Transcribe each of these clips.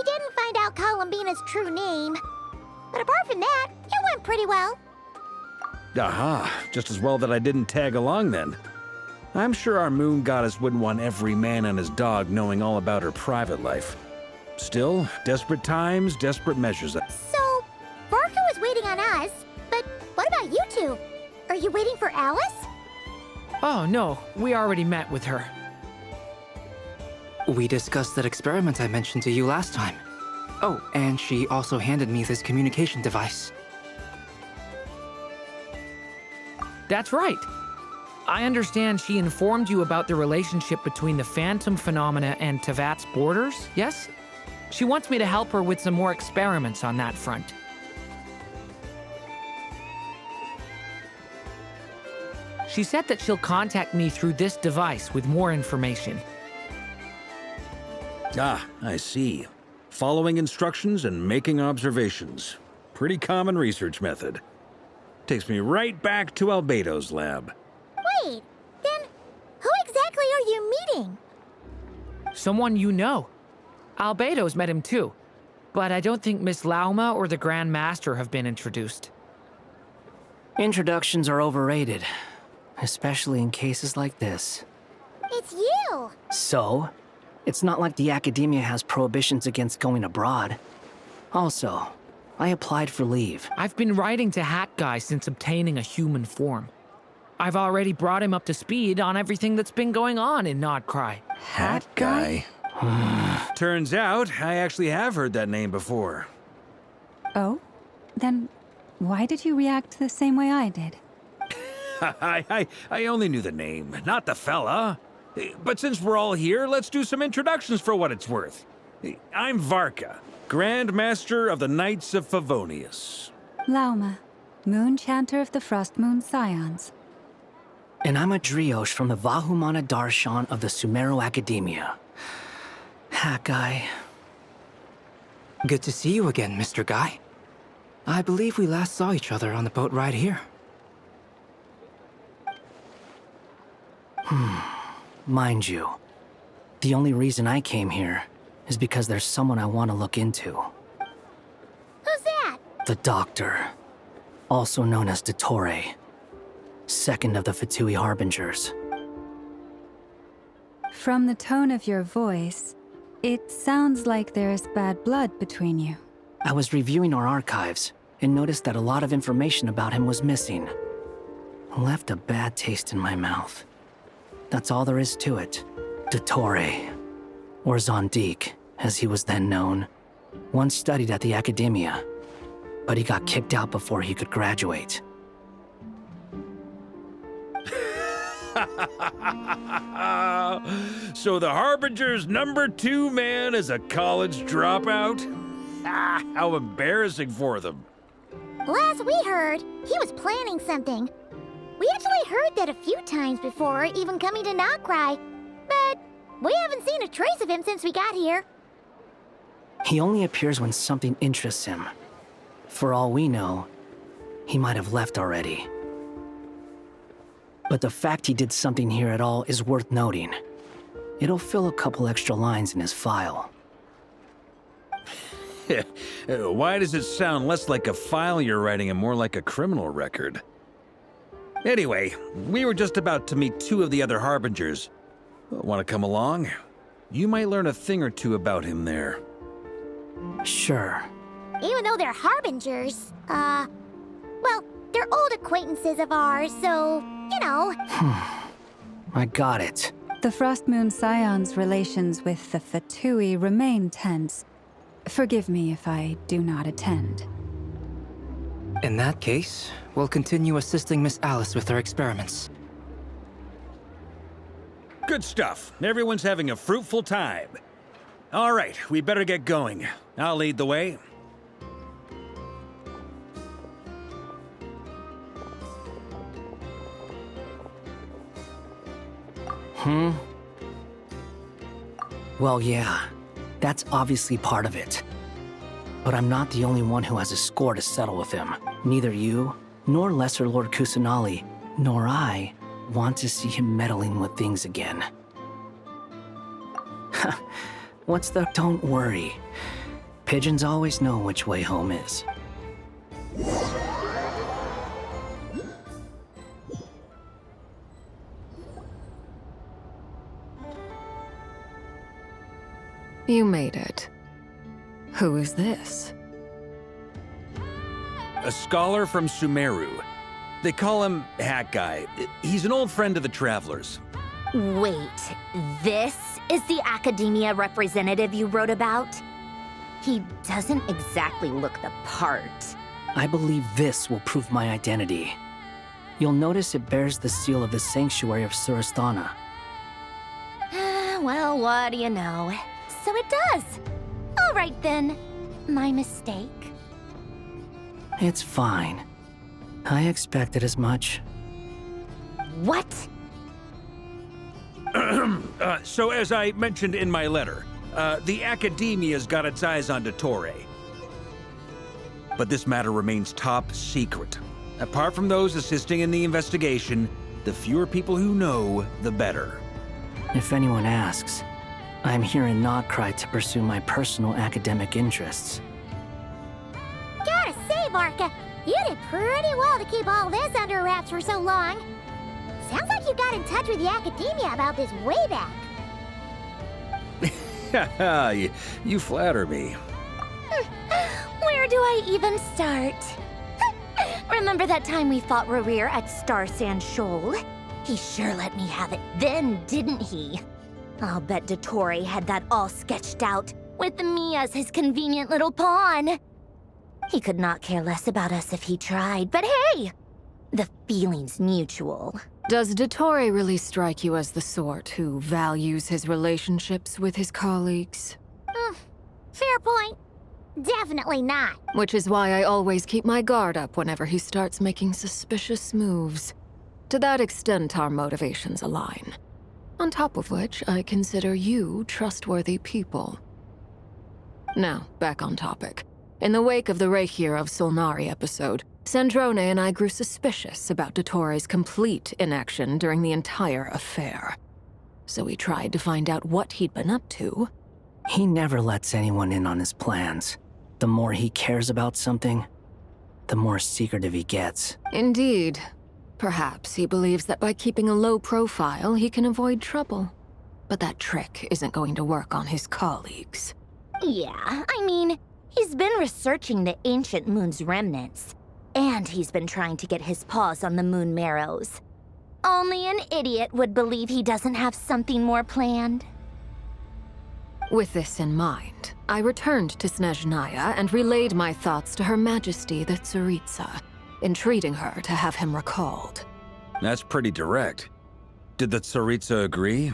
We didn't find out Columbina's true name. But apart from that, it went pretty well. Aha, just as well that I didn't tag along then. I'm sure our moon goddess wouldn't want every man and his dog knowing all about her private life. Still, desperate times, desperate measures. So, Varka was waiting on us, but what about you two? Are you waiting for Alice? Oh, no. We already met with her. We discussed that experiment I mentioned to you last time. Oh, and she also handed me this communication device. That's right. I understand she informed you about the relationship between the Phantom phenomena and Teyvat's borders, yes? She wants me to help her with some more experiments on that front. She said that she'll contact me through this device with more information. Ah, I see. Following instructions and making observations. Pretty common research method. Takes me right back to Albedo's lab. Wait, then who exactly are you meeting? Someone you know. Albedo's met him too. But I don't think Miss Lauma or the Grand Master have been introduced. Introductions are overrated, especially in cases like this. It's you! So, it's not like the Academia has prohibitions against going abroad. Also, I applied for leave. I've been writing to Hat Guy since obtaining a human form. I've already brought him up to speed on everything that's been going on in Nodcry. Hat Guy? Turns out, I actually have heard that name before. Oh? Then why did you react the same way I did? I only knew the name, not the fella. But since we're all here, let's do some introductions for what it's worth. I'm Varka, Grand Master of the Knights of Favonius. Lauma, Moon Chanter of the Frost Moon Scions. And I'm a Driosh from the Vahumana Darshan of the Sumero Academia. Hat Guy. Good to see you again, Mr. Guy. I believe we last saw each other on the boat ride here. Mind you, the only reason I came here is because there's someone I want to look into. Who's that? The Doctor, also known as Dottore, second of the Fatui Harbingers. From the tone of your voice, it sounds like there's bad blood between you. I was reviewing our archives and noticed that a lot of information about him was missing. Left a bad taste in my mouth. That's all there is to it. Dottore, or Zondique, as he was then known, once studied at the Academia, but he got kicked out before he could graduate. So the Harbinger's #2 man is a college dropout? How embarrassing for them. Last we heard, he was planning something. We actually heard that a few times before, even coming to Nodcry, but we haven't seen a trace of him since we got here. He only appears when something interests him. For all we know, he might have left already. But the fact he did something here at all is worth noting. It'll fill a couple extra lines in his file. Why does it sound less like a file you're writing and more like a criminal record? Anyway, we were just about to meet 2 of the other Harbingers. Want to come along? You might learn a thing or two about him there. Sure. Even though they're Harbingers, well, they're old acquaintances of ours, so, you know. I got it. The Frost Moon Scions' relations with the Fatui remain tense. Forgive me if I do not attend. In that case, we'll continue assisting Miss Alice with her experiments. Good stuff. Everyone's having a fruitful time. All right, we better get going. I'll lead the way. Well, yeah, that's obviously part of it. But I'm not the only one who has a score to settle with him. Neither you, nor Lesser Lord Kusanali, nor I want to see him meddling with things again. What's the... Don't worry. Pigeons always know which way home is. You made it. Who is this? A scholar from Sumeru. They call him Hat Guy. He's an old friend of the Travelers. Wait, this is the academia representative you wrote about? He doesn't exactly look the part. I believe this will prove my identity. You'll notice it bears the seal of the Sanctuary of Surasthana. Well, what do you know? So it does. All right then. My mistake. It's fine. I expected as much. What? So as I mentioned in my letter, the Academia's got its eyes on Dottore. But this matter remains top secret. Apart from those assisting in the investigation, the fewer people who know, the better. If anyone asks, I'm here in Notcry to pursue my personal academic interests. Gotta say, Varka, you did pretty well to keep all this under wraps for so long. Sounds like you got in touch with the academia about this way back. Haha, you flatter me. Where do I even start? Remember that time we fought Rerir at Star Sand Shoal? He sure let me have it then, didn't he? I'll bet Dottore had that all sketched out, with me as his convenient little pawn. He could not care less about us if he tried, but hey! The feeling's mutual. Does Dottore really strike you as the sort who values his relationships with his colleagues? Fair point. Definitely not. Which is why I always keep my guard up whenever he starts making suspicious moves. To that extent, our motivations align. On top of which, I consider you trustworthy people. Now, back on topic. In the wake of the Reikir of Solnari episode, Sandrone and I grew suspicious about Dottore's complete inaction during the entire affair. So we tried to find out what he'd been up to. He never lets anyone in on his plans. The more he cares about something, the more secretive he gets. Indeed. Perhaps he believes that by keeping a low profile, he can avoid trouble. But that trick isn't going to work on his colleagues. Yeah, I mean, he's been researching the ancient moon's remnants. And he's been trying to get his paws on the moon marrows. Only an idiot would believe he doesn't have something more planned. With this in mind, I returned to Snezhnaya and relayed my thoughts to Her Majesty the Tsaritsa, entreating her to have him recalled. That's pretty direct. Did the Tsaritsa agree?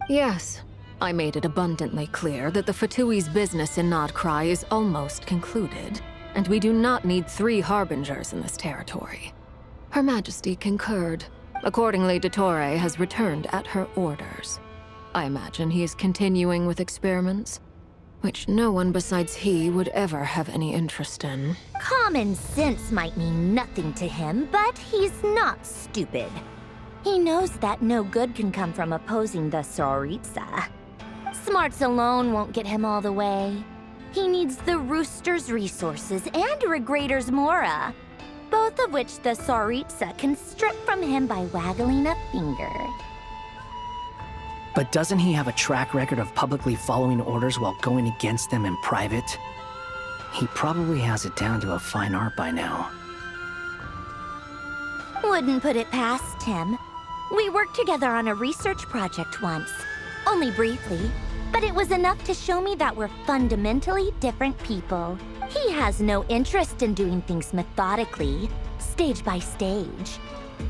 Yes. I made it abundantly clear that the Fatui's business in Notcry is almost concluded, and we do not need 3 harbingers in this territory. Her Majesty concurred. Accordingly, Dottore has returned at her orders. I imagine he is continuing with experiments, which no one besides he would ever have any interest in. Common sense might mean nothing to him, but he's not stupid. He knows that no good can come from opposing the Tsaritsa. Smarts alone won't get him all the way. He needs the Rooster's resources and Regrator's Mora, both of which the Tsaritsa can strip from him by waggling a finger. But doesn't he have a track record of publicly following orders while going against them in private? He probably has it down to a fine art by now. Wouldn't put it past him. We worked together on a research project once. Only briefly, but it was enough to show me that we're fundamentally different people. He has no interest in doing things methodically, stage by stage.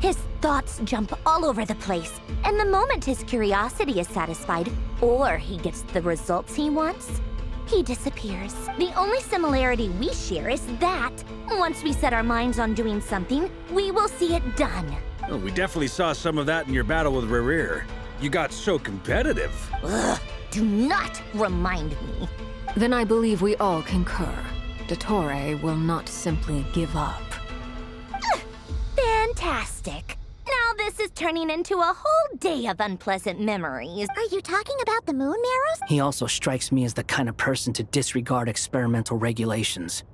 His thoughts jump all over the place, and the moment his curiosity is satisfied, or he gets the results he wants, he disappears. The only similarity we share is that, once we set our minds on doing something, we will see it done. Oh, we definitely saw some of that in your battle with Rerir. You got so competitive. Ugh, do not remind me. Then I believe we all concur. Dottore will not simply give up. Fantastic. Now this This is turning into a whole day of unpleasant memories. Are you talking about the moon marrows? He also strikes me as the kind of person to disregard experimental regulations,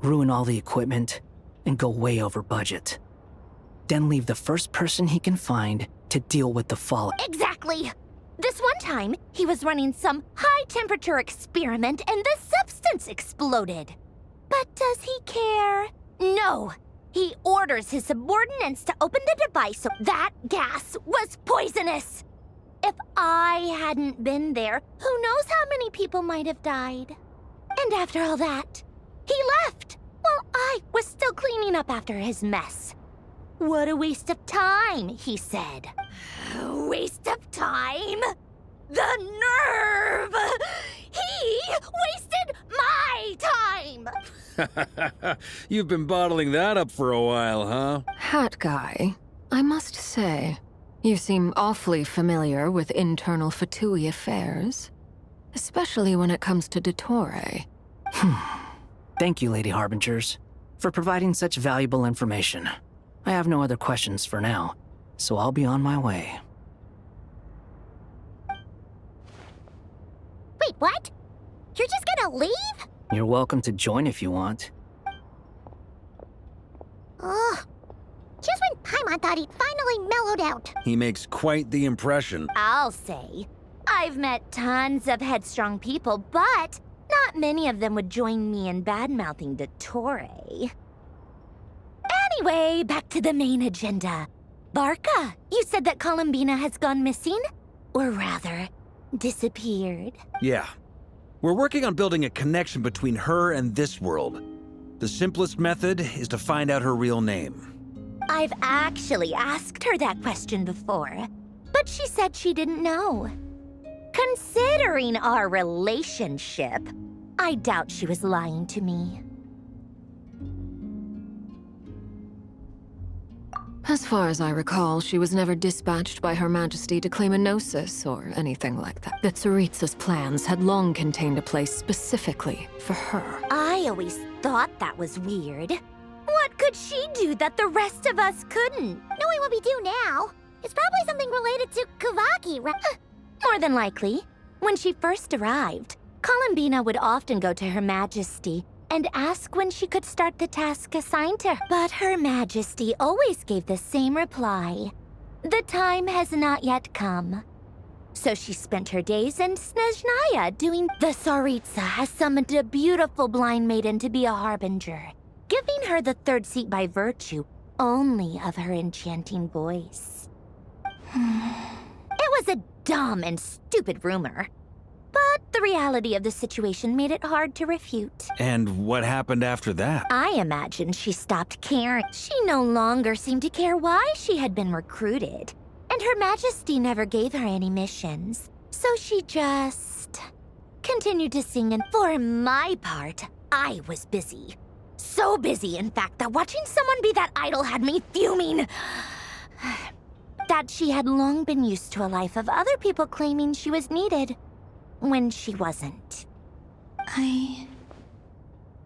ruin all the equipment, and go way over budget. Then leave the first person he can find to deal with the fallout. Exactly! This one time, he was running some high-temperature experiment and the substance exploded. But does he care? No! He orders his subordinates to open the device so that gas was poisonous! If I hadn't been there, who knows how many people might have died? And after all that, he left, while I was still cleaning up after his mess. What a waste of time, he said. Waste of time? The nerve! He wasted my time! You've been bottling that up for a while, huh? Hat guy, I must say, you seem awfully familiar with internal Fatui affairs. Especially when it comes to Dottore. Thank you, Lady Harbingers, for providing such valuable information. I have no other questions for now, so I'll be on my way. Wait, what? You're just gonna leave? You're welcome to join if you want. Ugh. Just when Paimon thought he'd finally mellowed out. He makes quite the impression. I'll say. I've met tons of headstrong people, but not many of them would join me in bad-mouthing Dottore. Anyway, back to the main agenda. Barca, you said that Columbina has gone missing? Or rather, disappeared. Yeah. We're working on building a connection between her and this world. The simplest method is to find out her real name. I've actually asked her that question before, but she said she didn't know. Considering our relationship, I doubt she was lying to me. As far as I recall, she was never dispatched by Her Majesty to claim a gnosis or anything like that. The Tsaritsa's plans had long contained a place specifically for her. I always thought that was weird. What could she do that the rest of us couldn't? Knowing what we do now, it's probably something related to Kavaki, right? More than likely. When she first arrived, Columbina would often go to Her Majesty and ask when she could start the task assigned to her. But Her Majesty always gave the same reply. The time has not yet come. So she spent her days in Snezhnaya doing the Tsaritsa has summoned a beautiful blind maiden to be a harbinger, giving her the third seat by virtue only of her enchanting voice. It was a dumb and stupid rumor. But the reality of the situation made it hard to refute. And what happened after that? I imagine she stopped caring. She no longer seemed to care why she had been recruited. And Her Majesty never gave her any missions. So she just continued to sing, and for my part, I was busy. So busy, in fact, that watching someone be that idol had me fuming. That she had long been used to a life of other people claiming she was needed when she wasn't. I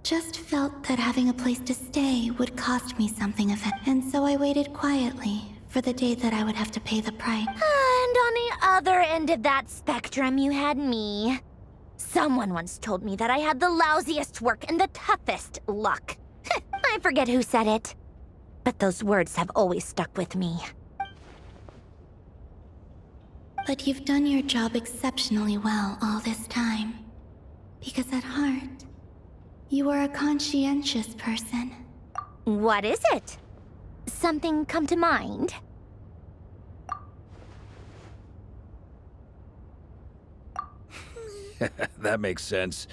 just felt that having a place to stay would cost me something and so I waited quietly for the day that I would have to pay the price. And on the other end of that spectrum, you had me. Someone once told me that I had the lousiest work and the toughest luck. I forget who said it, but those words have always stuck with me. But you've done your job exceptionally well all this time. Because at heart, you are a conscientious person. What is it? Something come to mind? That makes sense.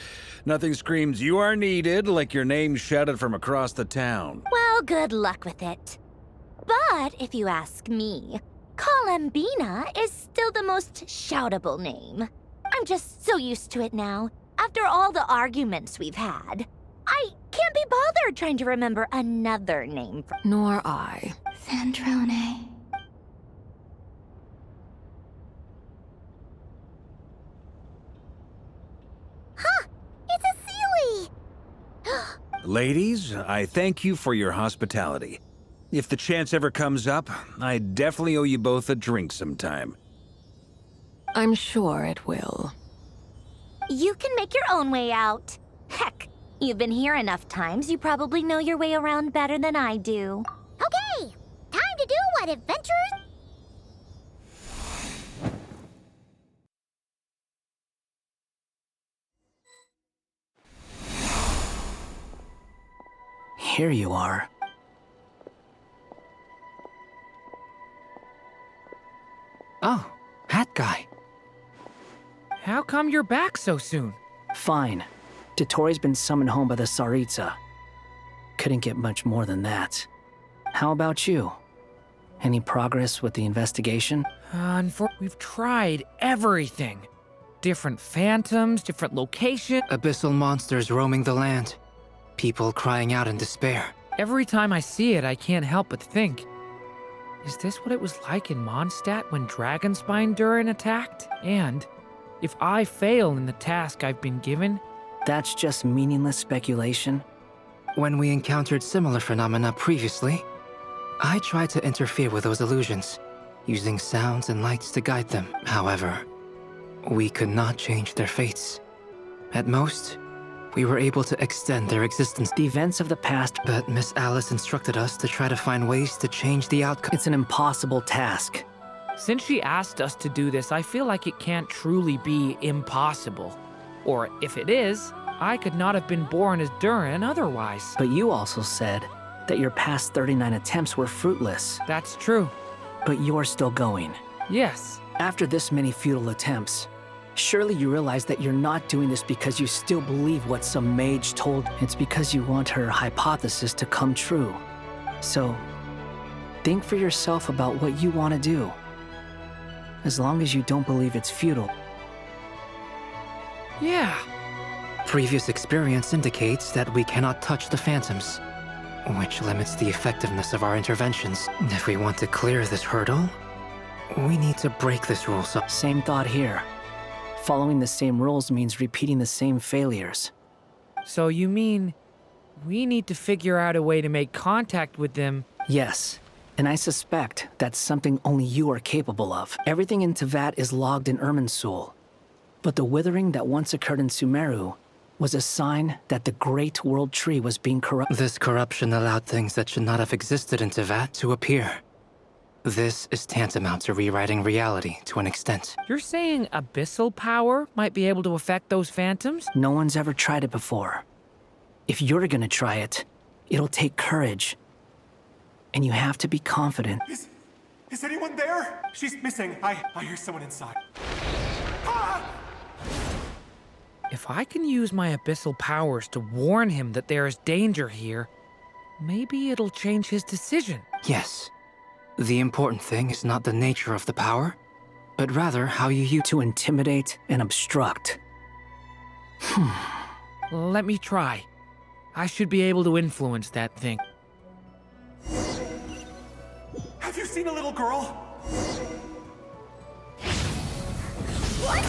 Nothing screams you are needed like your name shouted from across the town. Well, good luck with it. But if you ask me, Columbina is still the most shoutable name. I'm just so used to it now. After all the arguments we've had, I can't be bothered trying to remember another name for— Nor I. Sandrone. Huh! It's a Seelie! Ladies, I thank you for your hospitality. If the chance ever comes up, I definitely owe you both a drink sometime. I'm sure it will. You can make your own way out. Heck, you've been here enough times, you probably know your way around better than I do. Okay, time to do what adventurers... Here you are. Oh, Hat Guy. How come you're back so soon? Fine. Dottore been summoned home by the Tsaritsa. Couldn't get much more than that. How about you? Any progress with the investigation? We've tried everything. Different phantoms, different locations. Abyssal monsters roaming the land. People crying out in despair. Every time I see it, I can't help but think, is this what it was like in Mondstadt when Dragonspine Durin attacked? And if I fail in the task I've been given, That's just meaningless speculation. When we encountered similar phenomena previously, I tried to interfere with those illusions, using sounds and lights to guide them. However, we could not change their fates. At most, we were able to extend their existence. The events of the past, But Miss Alice instructed us to try to find ways to change the outcome. it's an impossible task. since she asked us to do this, I feel like it can't truly be impossible. Or if it is, I could not have been born as Durin otherwise. But you also said that your past 39 attempts were fruitless, That's true. but you're still going. Yes. After this many futile attempts, surely you realize that you're not doing this because you still believe what some mage told. It's because you want her hypothesis to come true. So, think for yourself about what you want to do. As long as you don't believe it's futile. Yeah. Previous experience indicates that we cannot touch the phantoms, which limits the effectiveness of our interventions. If we want to clear this hurdle, we need to break this rule. So Same thought here. Following the same rules means repeating the same failures. So you mean we need to figure out a way to make contact with them? Yes, and I suspect that's something only you are capable of. Everything in Teyvat is logged in Irminsul, but the withering that once occurred in Sumeru was a sign that the Great World Tree was being corrupted. this corruption allowed things that should not have existed in Teyvat to appear. This is tantamount to rewriting reality to an extent. You're saying abyssal power might be able to affect those phantoms? No one's ever tried it before. If you're gonna try it, it'll take courage. And you have to be confident. Is anyone there? She's missing. I hear someone inside. If I can use my abyssal powers to warn him that there is danger here, maybe it'll change his decision. Yes. The important thing is not the nature of the power, but rather how you use To intimidate and obstruct. Let me try. I should be able to influence that thing. Have you seen a little girl? What?